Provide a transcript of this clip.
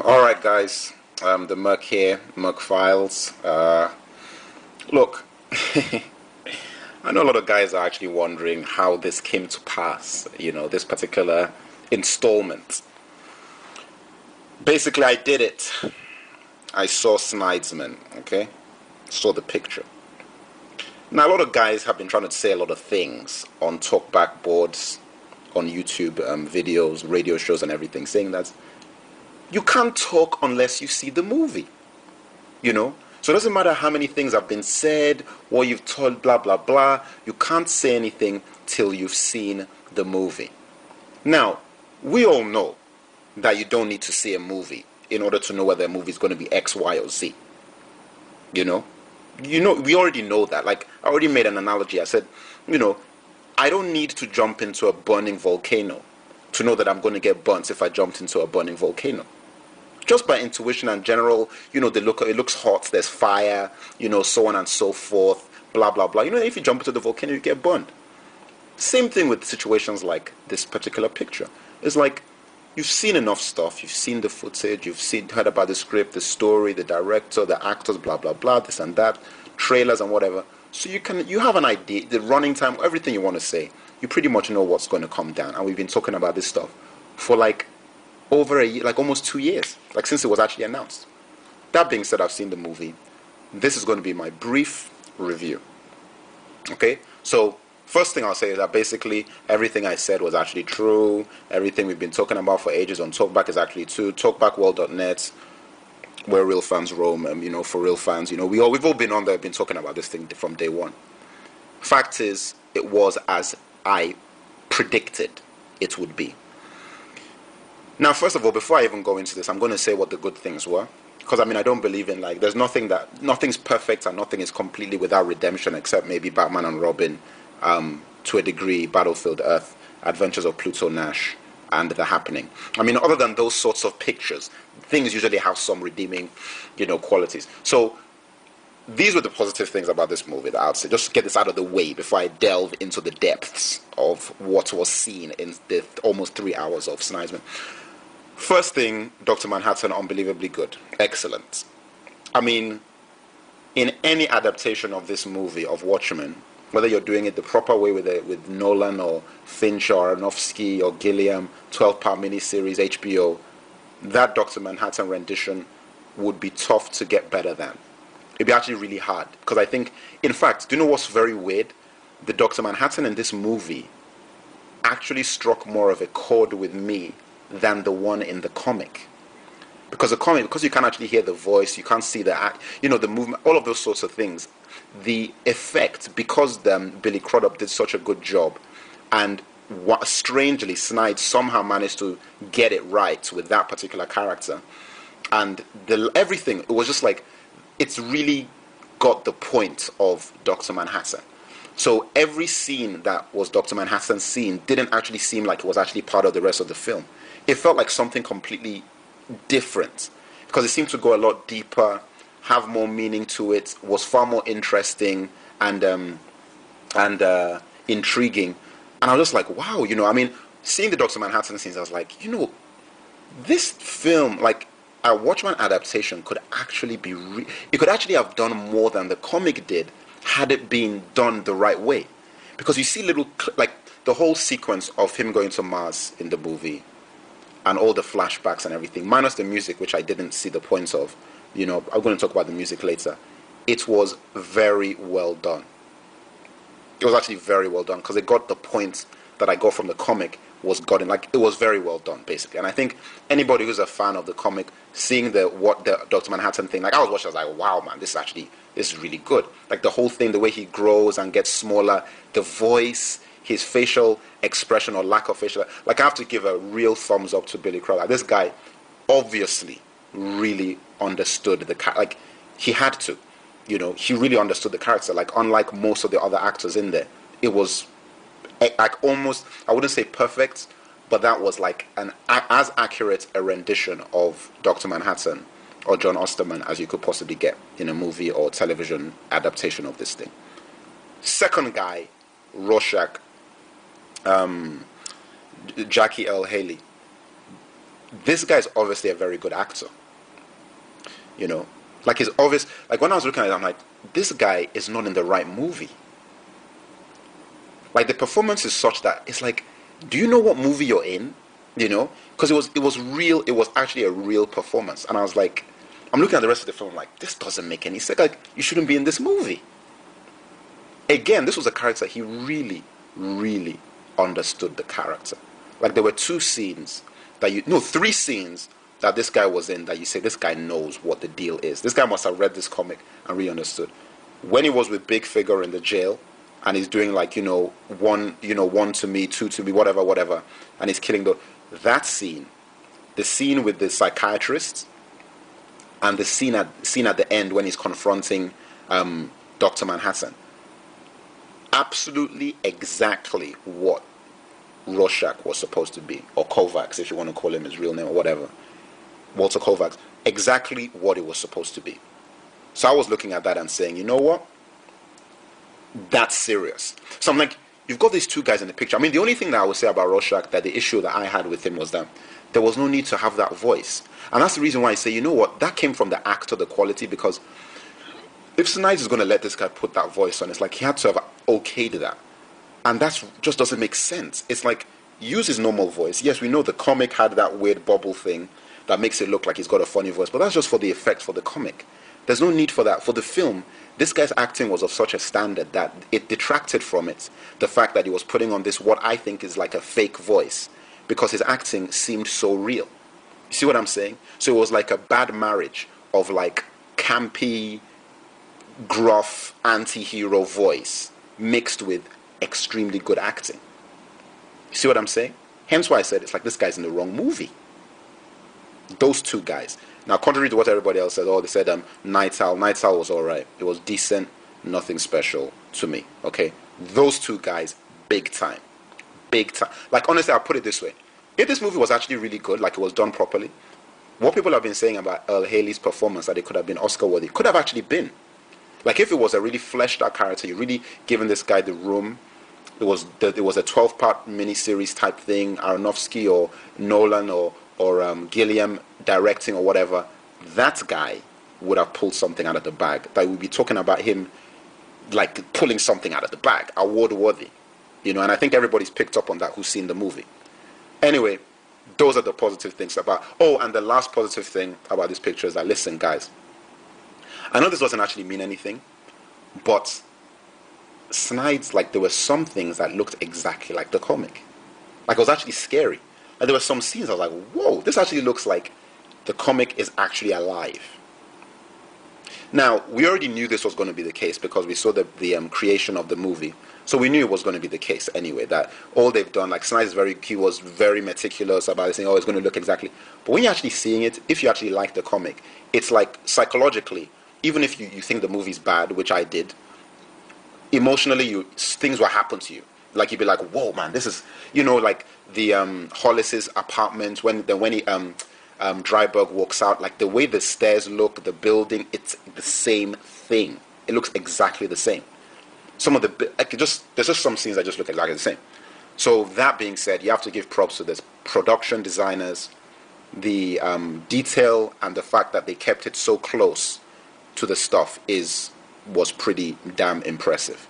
All right, guys. The Merc here, Merc Files. Look, I know a lot of guys are actually wondering how this came to pass. This particular installment. Basically, I did it. I saw Snidesman. Okay, saw the picture. Now, a lot of guys have been trying to say a lot of things on talkback boards, on YouTube videos, radio shows, and everything, saying that you can't talk unless you see the movie. So it doesn't matter how many things have been said, what you've told, blah, blah, blah. You can't say anything till you've seen the movie. Now, we all know that you don't need to see a movie in order to know whether a movie is going to be X, Y, or Z. We already know that. Like, I already made an analogy. I said, I don't need to jump into a burning volcano to know that I'm going to get burnt if I jumped into a burning volcano. Just by intuition and general, it looks hot, there's fire, so on and so forth, blah, blah, blah. If you jump into the volcano, you get burned. Same thing with situations like this particular picture. It's like, you've seen enough stuff, you've seen the footage, heard about the script, the story, the director, the actors, blah, blah, blah, this and that, trailers and whatever. So you have an idea, the running time, everything you want to say. You pretty much know what's going to come down. And we've been talking about this stuff for over a year, almost 2 years, since it was actually announced. That being said, I've seen the movie. This is going to be my brief review. Okay? So, first thing I'll say is that basically everything I said was actually true. Everything we've been talking about for ages on Talkback is actually true. Talkbackworld.net, where real fans roam, for real fans. We've all been on there, been talking about this thing from day one. Fact is, it was as I predicted it would be. Now, first of all, before I even go into this, I'm going to say what the good things were. Because, I don't believe in, there's nothing's perfect and nothing is completely without redemption except maybe Batman and Robin, to a degree, Battlefield Earth, Adventures of Pluto Nash, and The Happening. Other than those sorts of pictures, things usually have some redeeming, qualities. So, these were the positive things about this movie that I'd say. Just to get this out of the way before I delve into the depths of what was seen in the almost 3 hours of Snidesman. First thing, Dr. Manhattan, unbelievably good. Excellent. In any adaptation of this movie, of Watchmen, whether you're doing it the proper way with Nolan or Fincher or Aronofsky or Gilliam, 12-part miniseries, HBO, that Dr. Manhattan rendition would be tough to get better than. It'd be actually really hard. Because I think, in fact, do you know what's very weird? The Dr. Manhattan in this movie actually struck more of a chord with me than the one in the comic. Because you can't actually hear the voice, you can't see the act, the movement, all of those sorts of things. The effect, because Billy Crudup did such a good job, and strangely, Snide somehow managed to get it right with that particular character. And everything, it was just it's really got the point of Dr. Manhattan. So every scene that was Dr. Manhattan's scene didn't actually seem like it was actually part of the rest of the film. It felt like something completely different because it seemed to go a lot deeper, have more meaning to it, was far more interesting and intriguing. And I was just like, wow, seeing the Dr. Manhattan scenes, I was like, this film, a Watchmen adaptation could actually be, it could actually have done more than the comic did had it been done the right way. Because you see the whole sequence of him going to Mars in the movie, and all the flashbacks and everything, minus the music, which I didn't see the points of. I'm going to talk about the music later. It was very well done. It was actually very well done because it got the point that I got from the comic was gotten. It was very well done, basically. And I think anybody who's a fan of the comic, seeing the Dr. Manhattan thing, I was watching, I was like, wow, man, this is really good. The whole thing, the way he grows and gets smaller, the voice, his facial expression or lack of facial, I have to give a real thumbs up to Billy Crudup. This guy obviously really understood the character. He had to, he really understood the character. Unlike most of the other actors in there, it was almost, I wouldn't say perfect, but that was as accurate a rendition of Dr. Manhattan or John Osterman as you could possibly get in a movie or television adaptation of this thing. Second guy, Rorschach, Jackie L. Haley. this guy is obviously a very good actor. You know, like he's obvious. Like when I was looking at it, I'm like, this guy is not in the right movie. Like the performance is such that it's like, do you know what movie you're in? You know, because it was real. It was actually a real performance, and I was like, I'm looking at the rest of the film like, this doesn't make any sense. Like you shouldn't be in this movie. Again, this was a character he really, really understood the character. Like there were three scenes that this guy was in that you say this guy knows what the deal is. This guy must have read this comic and really understood. When he was with Big Figure in the jail, and he's doing like one to me, two to me, whatever, and he's killing that scene, the scene with the psychiatrist, and the scene at the end when he's confronting Dr. Manhattan. Absolutely exactly what Rorschach was supposed to be, or Kovacs, if you want to call him his real name or whatever. Walter Kovacs. Exactly what it was supposed to be. So I was looking at that and saying, you know what? That's serious. So I'm like, you've got these two guys in the picture. I mean, the only thing that I would say about Rorschach, that the issue that I had with him was that there was no need to have that voice. And that's the reason why I say, you know what? That came from the actor, the quality, because if Snyder is going to let this guy put that voice on, it's like he had to have okayed that. And that just doesn't make sense. It's like, use his normal voice. Yes, we know the comic had that weird bubble thing that makes it look like he's got a funny voice, but that's just for the effect for the comic. There's no need for that. For the film, this guy's acting was of such a standard that it detracted from it the fact that he was putting on this, what I think is like a fake voice, because his acting seemed so real. You see what I'm saying? So it was like a bad marriage of like campy, gruff, anti-hero voice mixed with extremely good acting. You see what I'm saying? Hence why I said it's like this guy's in the wrong movie. Those two guys. Now, contrary to what everybody else said, they said Night Owl. Night Owl was alright. It was decent, nothing special to me. Okay? Those two guys, big time. Big time. Like, honestly, I'll put it this way. If this movie was actually really good, like it was done properly, what people have been saying about Earl Haley's performance, that it could have been Oscar-worthy, could have actually been. Like, if it was a really fleshed out character, you really given this guy the room, it was a 12-part miniseries type thing, Aronofsky or Nolan or Gilliam directing or whatever, that guy would have pulled something out of the bag. That we'd be talking about him like pulling something out of the bag, award-worthy. And I think everybody's picked up on that who's seen the movie. Anyway, those are the positive things about... Oh, and the last positive thing about this picture is that, listen, guys, I know this doesn't actually mean anything, but Snyder's, like, there were some things that looked exactly like the comic. Like, it was actually scary. And there were some scenes I was like, whoa, this actually looks like the comic is actually alive. Now, we already knew this was going to be the case because we saw the creation of the movie. So we knew it was going to be the case anyway, that all they've done, like he was very meticulous about it, saying, it's going to look exactly. But when you're actually seeing it, if you actually like the comic, it's like psychologically, even if you think the movie's bad, which I did, emotionally, things will happen to you. Like you'd be like, whoa, man, this is, like the Hollis's apartment when he Dryberg walks out, like the way the stairs look, the building, it's the same thing. It looks exactly the same. There's just some scenes that just look exactly the same. So that being said, you have to give props to this production designers, the detail and the fact that they kept it so close to the stuff was pretty damn impressive.